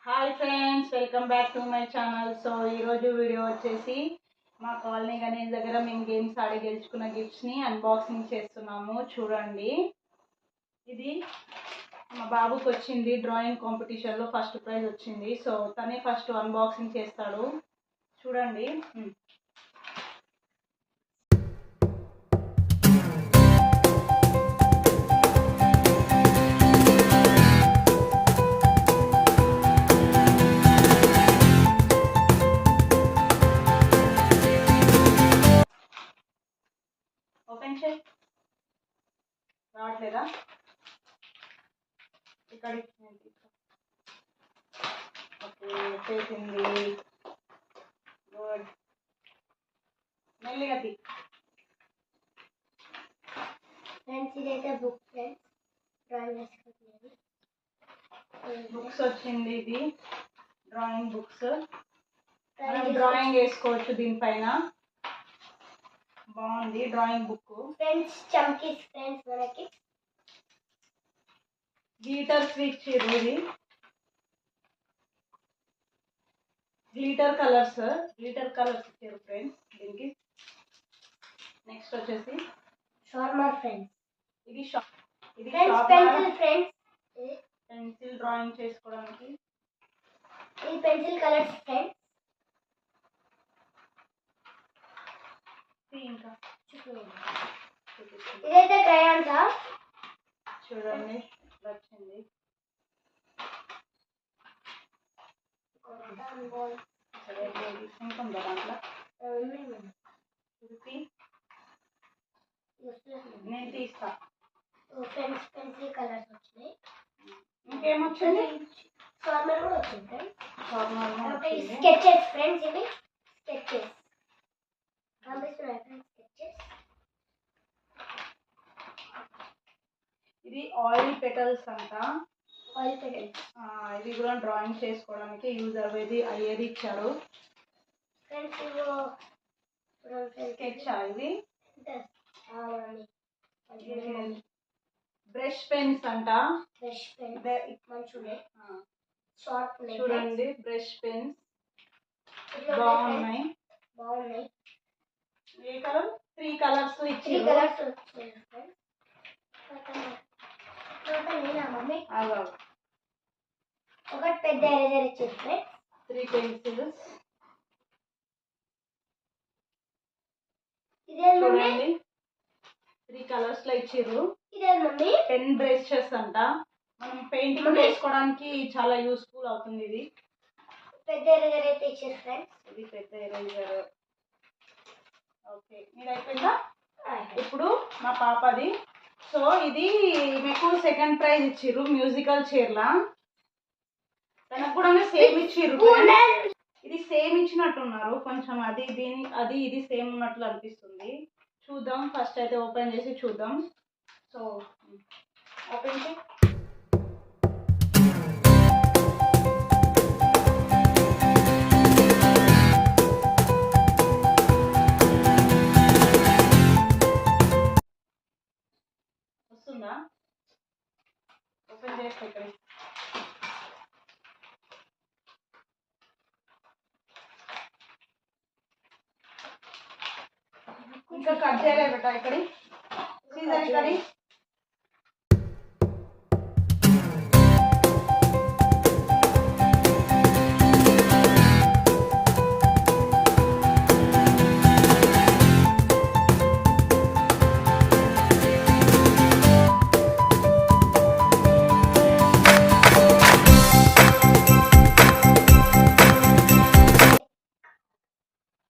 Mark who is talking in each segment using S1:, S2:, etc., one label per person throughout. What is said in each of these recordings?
S1: Hi friends, welcome back to my channel. So ఈరోజు video వచ్చేసి మా కాలనీ గణేష్ దగ్గర మేము గేమ్స్ ఆడి గెలుచుకున్న గిఫ్ట్స్ని అన్బాక్సింగ్ చేస్తున్నాము. చూడండి, ఇది మా బాబుకి వచ్చింది. డ్రాయింగ్ కాంపిటీషన్లో ఫస్ట్ ప్రైజ్ వచ్చింది. సో తనే ఫస్ట్ అన్బాక్సింగ్ చేస్తాడు. చూడండి. ఓపెన్ చేయి. రావట్లేదా? ఇక్కడికి ఓకే, వచ్చేసింది. గుడ్. మెల్లిగా తీ.
S2: ఫ్రెండ్స్, ఇదైతే బుక్ ఫ్రెండ్స్, డ్రాయింగ్ వేసుకుంటున్నది.
S1: బుక్స్ వచ్చింది. ఇది డ్రాయింగ్ బుక్స్. మనం డ్రాయింగ్ వేసుకోవచ్చు దీనిపైన. బాగుంది డ్రాయింగ్ బుక్.
S2: ఫ్రెండ్స్, చమ్కీస్ ఫ్రెండ్స్, మనకి
S1: గ్లిటర్స్ ఇచ్చారు. ఇది గ్లిటర్ కలర్స్ ఇచ్చారు ఫ్రెండ్స్ దీనికి. నెక్స్ట్ వచ్చేసి
S2: షార్మర్ ఫ్రెండ్స్.
S1: ఇది
S2: పెన్సిల్ ఫ్రెండ్స్,
S1: పెన్సిల్ డ్రాయింగ్ చేసుకోవడానికి.
S2: ఇది పెన్సిల్ కలర్స్ ఫ్రెండ్స్.
S1: ఇంకా
S2: ఇదైతే క్రయాన్సా.
S1: చూడండి వచ్చింది. ఇంకొందా దాంట్లో నేను తీస్తా.
S2: ఫ్రెండ్స్, పెన్సిల్ కలర్స్ వచ్చినాయి.
S1: ఇంకేమొచ్చింది?
S2: షార్మర్ కూడా వచ్చింది ఫ్రెండ్స్.
S1: వచ్చింది.
S2: స్కెచెస్ ఫ్రెండ్స్, ఇవి స్కెచెస్ పంపిస్తున్నాయి ఫ్రెండ్స్. స్కెచెస్.
S1: ఇది ఆయిల్ పెటల్స్ అంట.
S2: Oil petals.
S1: ఇది కూడా డ్రాయింగ్ చేసుకోవడానికి యూజ్ అయ్యేది ఇచ్చారు.
S2: ఫ్రెండ్స్, ఇవో
S1: స్కెచ్. ఇది
S2: మంచిగా
S1: బ్రష్ పెన్స్ అంట.
S2: బ్రష్ పెన్ మంచిగా షార్ప్.
S1: చూడండి, బ్రష్ పెన్స్ బాగున్నాయి. ఏ కలర్? 3 కలర్స్ ఇచ్చి.
S2: మమ్మీ
S1: అలా
S2: ఒకటి పెద్ద ఎరేజర్ ఇచ్చేస్తే
S1: 3 పెన్సిల్స్.
S2: ఇదే మమ్మీ.
S1: చూడండి, 3 కలర్స్ లో ఇచ్చిర్రు.
S2: ఇదే మమ్మీ.
S1: పెన్ బ్రషెస్ అంట. మనం పెయింటింగ్ చేసుకోవడానికి చాలా యూస్ఫుల్ అవుతుంది. ఇది
S2: పెద్ద ఎరేజర్ అయితే ఇచ్చారు ఫ్రెండ్స్.
S1: ఇది పెద్ద ఎరేజర్. ఓకే, మీరు అయిపోయిందా? ఇప్పుడు మా పాపది. సో ఇది మీకు సెకండ్ ప్రైజ్ ఇచ్చిర్రు మ్యూజికల్ చైర్లా. తనకు కూడా సేమ్ ఇచ్చిర్రు. ఇది సేమ్ ఇచ్చినట్టున్నారు. కొంచెం ఇది సేమ్ ఉన్నట్లు అనిపిస్తుంది. చూద్దాం, ఫస్ట్ అయితే ఓపెన్ చేసి చూద్దాం. సో ఓపెన్ చేయి. వస్తుందా? ఓపెన్ చేస్తే ఇక్కడ ఇంకా కట్ చేయలే బెట. ఇక్కడి సీజర్ ఇక్కడి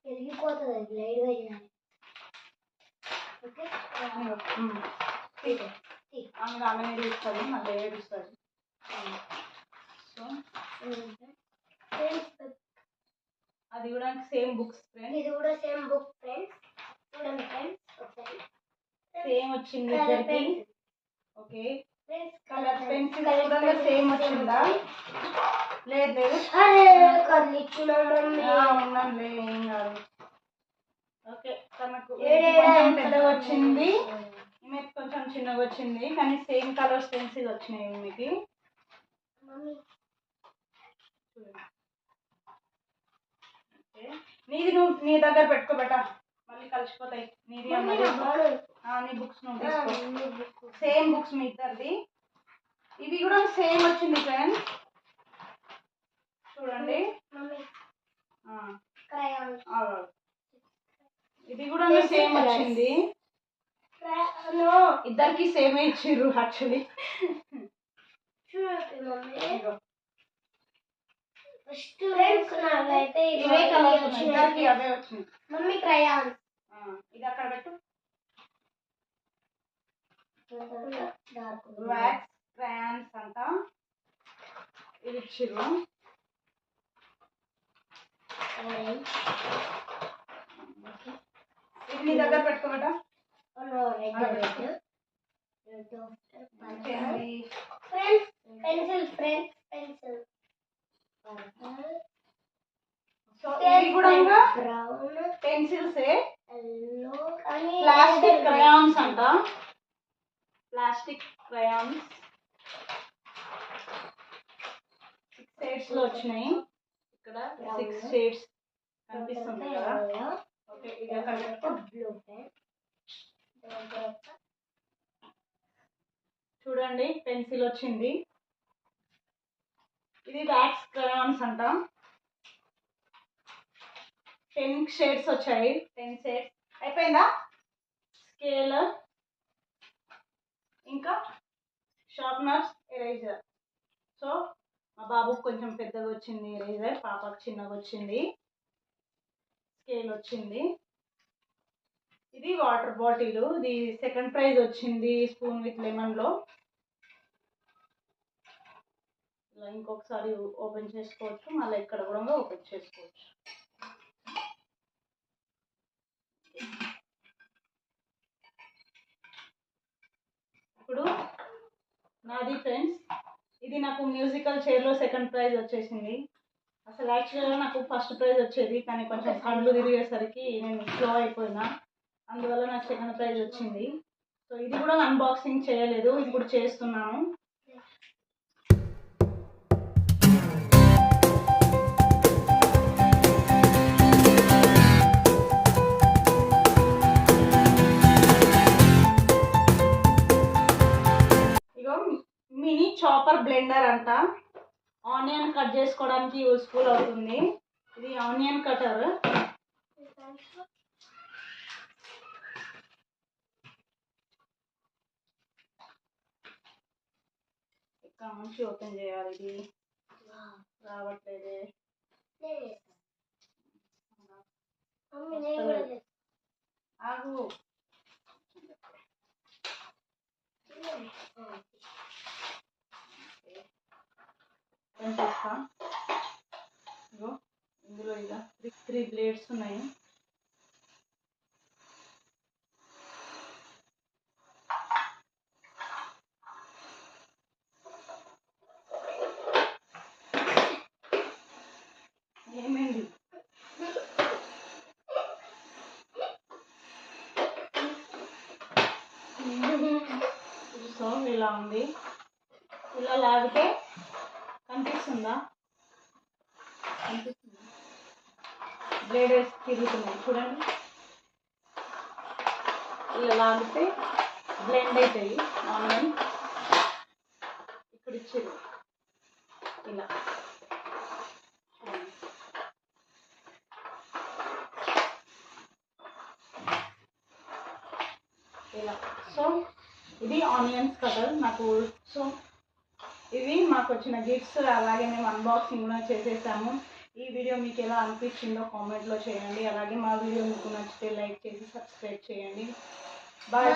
S2: వెళ్ళిపోతుంది లైట్ గా చేయాలి.
S1: ఆమె ఏడుస్తుంది, మళ్ళీ ఏడుస్తుంది. సో అది కూడా సేమ్ బుక్స్ ఫ్రెండ్స్.
S2: ఇది కూడా సేమ్ బుక్ ఫ్రెండ్స్. చూడండి ఫ్రెండ్స్, ఒకసారి
S1: సేమ్ వచ్చింది ఇద్దరికి. ఓకే, కలర్ పెన్సిల్ కూడా సేమ్ వచ్చిందా? లేదు ఉన్నాంలే, ఏం కాదు. ఓకే, తనకు కొంచెం పెద్దగా వచ్చింది, ఈమెకు కొంచెం చిన్నగా వచ్చింది. కానీ సేమ్ కలర్స్ పెన్సిల్ వచ్చినాయి ఈమెకి. చూడండి. ఓకే, నీది నువ్వు నీ దగ్గర పెట్టుకోబెట్ట, మళ్ళీ కలిసిపోతాయి. నీది అన్నది నీ బుక్స్ నువ్వు తీసుకో. సేమ్ బుక్స్ మీ ఇద్దరిది. ఇవి కూడా సేమ్ వచ్చింది ఫ్రెండ్స్, చూడండి. ఇది కూడా సేమ్ వచ్చింది, ఇద్దరికి సేమే ఇచ్చిర్రు యాక్చువల్లీ. ఇవే కలర్స్ ఇద్దరికి అవే వచ్చింది.
S2: మమ్మీ క్రయాన్స్
S1: ఇది అక్కడ పెట్టు. వ్యాక్స్ క్రయాన్స్ అంట ఇది ఇచ్చిర్రు. ఇది నీ దగ్గర పెట్టుకోబెట్ట.
S2: Pencil friends pencil.
S1: సో ఇవి కూడా
S2: brown
S1: pencils,
S2: yellow
S1: plastic crayons అంట. ప్లాస్టిక్ క్రయాన్స్ 6 షేడ్స్ లో వచ్చినాయి. ఇక్కడ 6 షేడ్స్ కనిపిస్తుంది కదా. ఓకే, ఇది అక్కడ పెట్టుకో.
S2: Blue pen.
S1: చూడండి పెన్సిల్ వచ్చింది. ఇది వ్యాక్స్ క్రయాన్స్ అంట. 10 షేడ్స్ వచ్చాయి. 10 షేడ్స్ అయిపోయిందా. స్కేల్, ఇంకా షార్ప్నర్స్, ఎరేజర్. సో మా బాబుకి కొంచెం పెద్దగా వచ్చింది ఎరేజర్, పాపకు చిన్నగా వచ్చింది. స్కేల్ వచ్చింది. ఇది వాటర్ బాటిల్, ఇది సెకండ్ ప్రైజ్ వచ్చింది స్పూన్ విత్ లెమన్లో. ఇలా ఇంకొకసారి ఓపెన్ చేసుకోవచ్చు, మళ్ళీ ఇక్కడ కూడా ఓపెన్ చేసుకోవచ్చు. ఇప్పుడు నాది ఫ్రెండ్స్, ఇది నాకు మ్యూజికల్ చైర్లో సెకండ్ ప్రైజ్ వచ్చేసింది. అసలు యాక్చువల్గా నాకు ఫస్ట్ ప్రైజ్ వచ్చేది, కానీ కొంచెం కళ్ళు తిరిగేసరికి నేను స్లో అయిపోయినా, అందువల్ల నాకు సెకండ్ ప్రైజ్ వచ్చింది. సో ఇది కూడా అన్బాక్సింగ్ చేయలేదు, ఇప్పుడు చేస్తున్నాను. మినీ చాపర్ బ్లెండర్ అంట. ఆనియన్ కట్ చేసుకోవడానికి యూస్ఫుల్ అవుతుంది. ఇది ఆనియన్ కటర్. ఇక్కడ నుంచి ఓపెన్ చేయాలి. ఇది రావట్లేదే. ఆగు. ఇందులో ఇలా 3 బ్లేడ్స్ ఉన్నాయి. ఏమైంది? సో ఇలా ఉంది. ఇలా లాగితే కనిపిస్తుందా? కనిపిస్తుంది. బ్లేడ్ వేసి తిరుగుతున్నాయి చూడండి. ఇలా లాగితే బ్లెండ్ అవుతాయి ఆనియన్. ఇక్కడ ఇచ్చేది ఇలా ఇలా. సో ఇది ఆనియన్స్ కటర్ నాకు. సో ఇవి మాకు వచ్చిన గిఫ్ట్స్, అలాగే మేము అన్బాక్సింగ్ కూడా చేసేసాము. ఈ వీడియో మీకు ఎలా అనిపించిందో కామెంట్లో చేయండి. అలాగే మా వీడియో మీకు నచ్చితే లైక్ చేసి సబ్స్క్రైబ్ చేయండి. బాయ్.